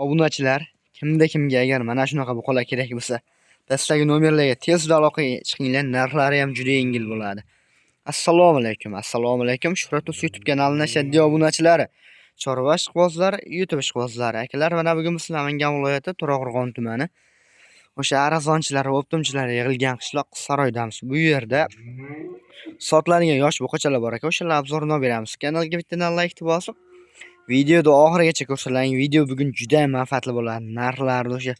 Obunachilar, kimga agar mana shunaqa buqalar kerak bo'lsa, pastdagi nomerlarga tezda aloqaga chiqinglar, narxlari ham juda yengil bo'ladi. Assalomu alaykum. Shuhrat YouTube kanalining ashaddiy obunachilari, chorva ishqibozlari, YouTube ishqibozlari, akalar, mana bugun biz Namangan viloyati To'raqo'rg'on tumani o'sha arazonchilar va optimchilar yig'ilgan qishloq Saroydamiz. Bu yerda sotiladigan yosh buqachalar bor ekan, o'shalar obzorini olib beramiz. Kanalga bittadan like bosib, videoni oxirigacha ko'rsalang. Video bugun juda manfaatli bo'ladi. Narxlarni o'sha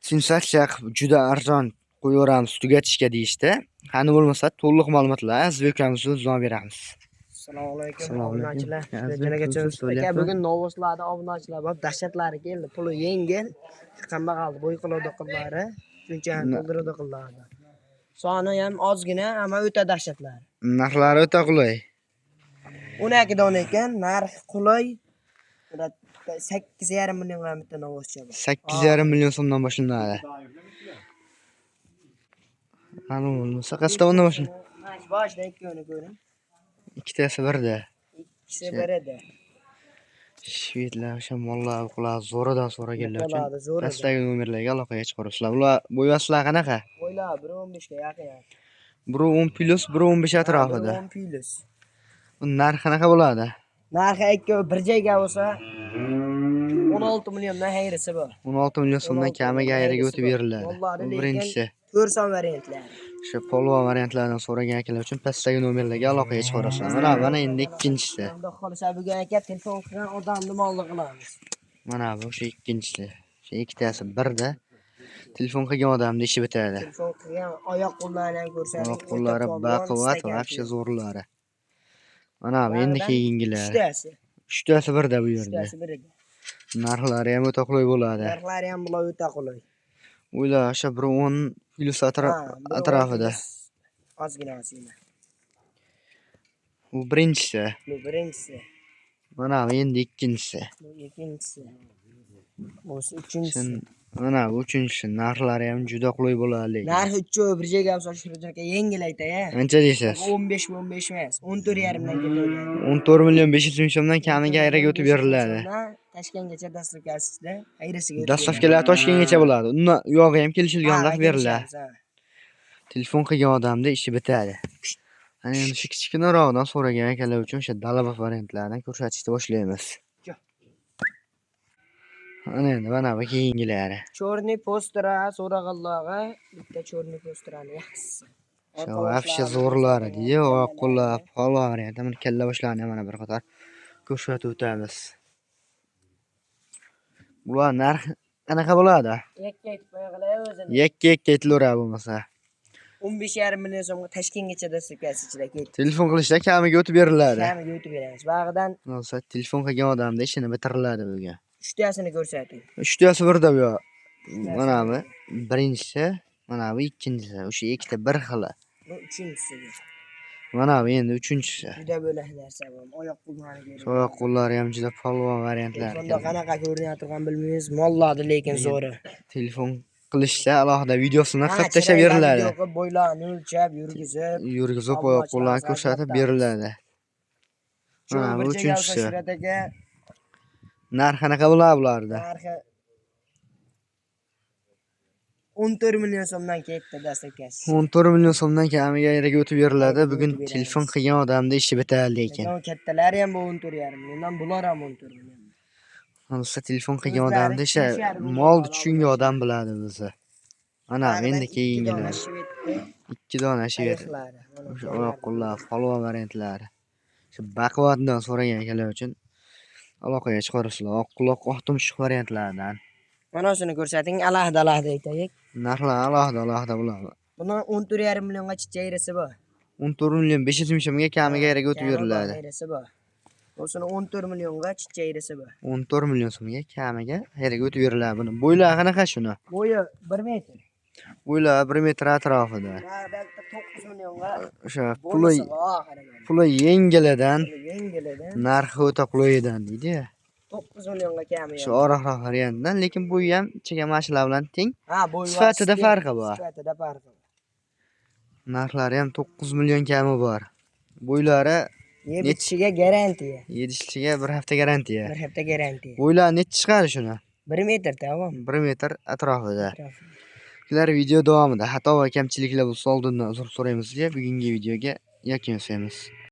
sensatsiya qilib juda arzon qo'yaveramiz tugatishga deyishdi. Qani bo'lmasa to'liq ma'lumotlar Azizbek ukamizdan o'zimiz beramiz. Assalomu alaykum obunachilar. Aka bugun Novoslarda obunachilar bor, dahshatlari keldi. Puli yengil, kambag'al bo'y qiladi qillari, shuncha to'ldiradi qillarni. Soni ham ozgina, ammo o'ta dahshatlar. Narxlari o'ta qulay. 12 dona ekan, narx qulay. 8,5 millionga bitta novoscha bor. 8,5 million so'mdan boshlanadi. Qani bo'lmasa qasda bundan boshlanadi. Boshda ikkini ko'ring. Ikkitasi birda. Ikkisi birida. Shvedlar o'sha mollar buqalar zo'ridan so'raganlar uchun pastdagi nomerlarga aloqaga chiqarsizlar. Ular bo'yasizlar qanaqa? Bo'ylar 1.15 ga yaqin. 1.10 plus 1.15 atrofida. 1.10 plus. Narx qanaqa bo'ladi? Narxi ikkovi bir joyga bo'lsa 16 milliondan hayrisi bor. 16 million so'mdan kamiga ayriga o'tib beriladi. Birinchisi. Ko'rson variantlar. O'sha polvon variantlardan so'ragan akalar uchun pastdagi nomerlarga aloqaga chiqarasizlar. Mana endi ikkinchisi. Xudo xolisa bugun aka telefon qilgan odamni molli qilamiz. Mana bu o'sha ikkinchisi. O'sha ikkitasi birda. Telefon qilgan odamning ishi bitadi. Telefon qilgan oyoq qo'llarini ham ko'rsangiz, oyoq qo'llari baquvvat va afsha zo'rlari. Mana bu endi keyingilar. Uchtasi birda bu yerda. Uchtasi birda. Narxlari ham o'ta qulay bo'ladi. Narxlari ham o'ta qulay. Ular o'sha 1.10 plus atrofida. Ozgina. Bu birinchisi. Mana bu endi ikkinchisi. Bu ikkinchisi. Bu uchinchisi. Mana bu uchinchisi. Narxlari ham juda qulay bo'ladi. Narxi uchovi bir joyga olsa shuncha yengil aytay-a. Qancha deysiz? 15 emas, 14,5 dan ketadi. 14 million 500 ming so'mdan kamiga ayraga o'tib beriladi. Toshkentgacha dastavkasida ayrasiga. Dastavkalar Toshkentgacha bo'ladi. Undan uyog'i ham kelishilgan vaqt beriladi. Telefon qilgan odamning ishi bitadi. Ana endi shu kichkinaroqdan so'ragan akalar uchun o'sha dalaba variantlardan ko'rsatishni boshlaymiz. Ana endi mana bu keyingilari. Chorniy postera so'rag'anlarga bitta chorniy posterani yaxshisi. Afsha zo'rlari deydi, oyoq qo'llar, polvon varianti, mana kalla boshlarini mana bir qator ko'rsatib o'tamiz. Bular narx qanaqa bo'ladi? Yakka aytib qo'yag'lar o'zini. Yakka aytilaveradi bo'lmasa. 15,5 million so'mga Toshkentgacha dastavkasi ichida ketdi. Telefon qilishda kamiga o'tib beriladi. Kamiga o'tib beramiz. Bag'idan bo'lsa telefon qilgan odamning ishini bitiriladi bugun. Uchtasini ko'rsating. Uchtasi birda bu. Mana bu birinchisi, mana bu ikkinchisi. O'sha ikkita bir xil. Bu uchinchisi. Mana bu endi uchinchisi. Juda bo'lak narsa bu. Oyoq qo'llari ko'ring. Oyoq qo'llari ham juda polvon variantlar. Telefonda qanaqa ko'rinayotgan bilmaymiz, mollarni lekin zo'ri. Telefon qilishda alohida videosini qilib tashlab beriladi. Bo'ylarni o'lchab, yurgizib, oyoq qo'llarni ko'rsatib beriladi. Mana bu uchinchisi. Narx qanaqa bo'ladi bularda? Narxi 14 million so'mdan ketdi dastavkasi. 14 million so'mdan kamiga ayraga o'tib beriladi. Bugun telefon qilgan odamning ishi bitadi lekin. Kattalari ham bu 14,5 milliondan, bular ham 14 million. Bo'lsa telefon qilgan odamni o'sha molni tushungan odam biladi o'zi. Mana endi keyingilar. 2 dona shvet. O'sha oyoq qo'llar, polvon variantlari. Shu baquvvatdan so'ragan akalar uchun aloqaga chiqarasizlar. Oq quloq, oq tumshuq variantlardan. Mana shuni ko'rsating, alohida aytaylik. Narxlar alohida bo'ladi. Buni 14,5 millionga chichayrisi bor. 14 million 500 ming so'mga kamiga ayraga o'tib beriladi. O'sini 14 millionga chichayrisi bor. 14 million so'mga kamiga ayraga o'tib beriladi buni. Bo'ylari qanaqa shuni? Bo'yi 1 metr. Bo'ylari 1 metr atrofida. 9 millionga o'sha puli yengilidan narxi o'ta qulaydan deydi. 9 millionga kami. Shu oraqroq variantdan, lekin bu ham chega mashinalar bilan teng. Sifatida farqi bor. Narxlari ham 9 million kami bor. Bo'ylari Yeb bitishiga garantiya. Yedishiga bir hafta garantiya. Bir hafta garantiya. Bo'ylari necha chiqadi shuni? 1 metr tamam. 1 metr atrofida. Sizlar video davomida xato va kamchiliklar bo'lsa oldindan uzr so'raymiz deya bugungi videoga yakun yasaymiz.